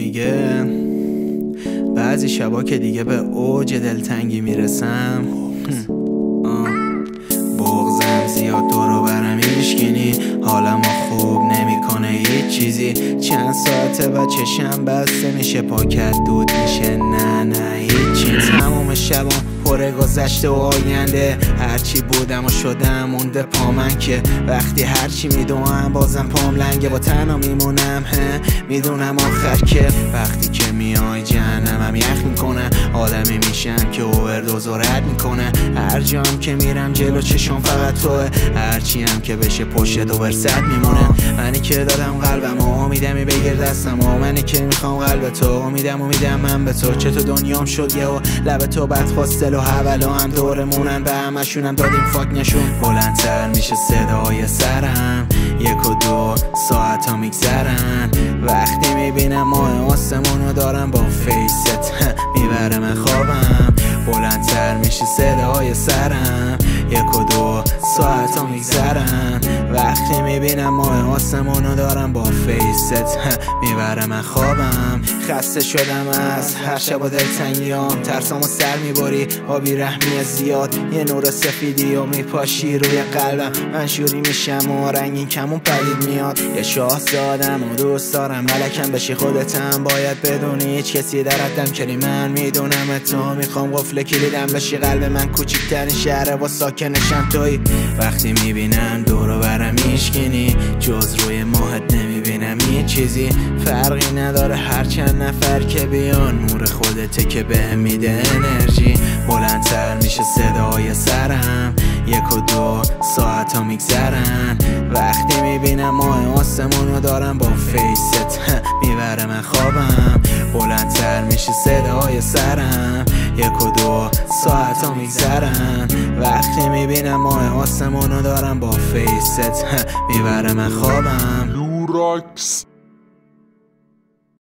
میگه بعضی شبا که دیگه به اوج دلتنگی میرسم، بغضم زیاد دورو برم میشکنی، حالمو خوب نمیکنه هیچ چیزی، چند ساعته و چشم بسته میشه، پاکت دود میشه، نه هیچی. تمام شبم پر گذشته و آینده، هرچی بودم و شدم مونده پا من که وقتی هرچی میدونم بازم پام لنگه، با تنها میمونم میدونم آخر که وقتی که میای جهنمم یخ میکنه، آدمی میشم که اووردوز و رد میکنه، هر جام که میرم جلو چشم فقط توه، هرچی هم که بشه پشت دو صد میمونه. منی که دادم قلبم و امیدمی بگیر دستم، و منی که میخوام قلب تو، امیدم من به تو، چه تو دنیام شد یه و لب تو بدخواست و حولا هم دورمونن، به همشونم دادیم فاک نشون. بلندتر میشه صدای سرم، 1 و 2 ساعت ها میگذرن، وقتی میبینم ماه آسمونو دارم با فیست میبره من خوابم. بلندتر میشه صدای سرم، 1 و 2 ساعت ها میگذرن، وقتی میبینم ماه آسمونو دارم با فیست میبره من خوابم. خسته شدم از هر شب و دلتنگیام، ترسامو سر میبری با بیرحمی زیاد، یه نور سفیدی و میپاشی روی قلبم، من شوری میشم و رنگین کمون پدید میاد، یه شاهزادم و دوست دارم ملکم بشی خودتم، باید بدونی هیچ کسی در حدم کلی من میدونم تو، میخوام قفل کلیدم بشی قلب من، کوچیکترین شهره و ساکنشم توی، وقتی میبینم دورو برم میشکنی، جز روی ماهت نمیبینم هیچ چیزی، فرقی نداره هر چند نفر که بیان، نور خودته که بهم میده انرژی. بلندتر میشه صدای سرم، 1 و 2 ساعت ها میگذرن، وقتی میبینم ماه آسمونو دارم با فیست میبره من خوابم. بلندتر میشه صدای سرم، 1 و 2 ساعت ها میگذرن، وقتی میبینم ماه آسمونو دارم با فیست میبره من خوابم. لوراکس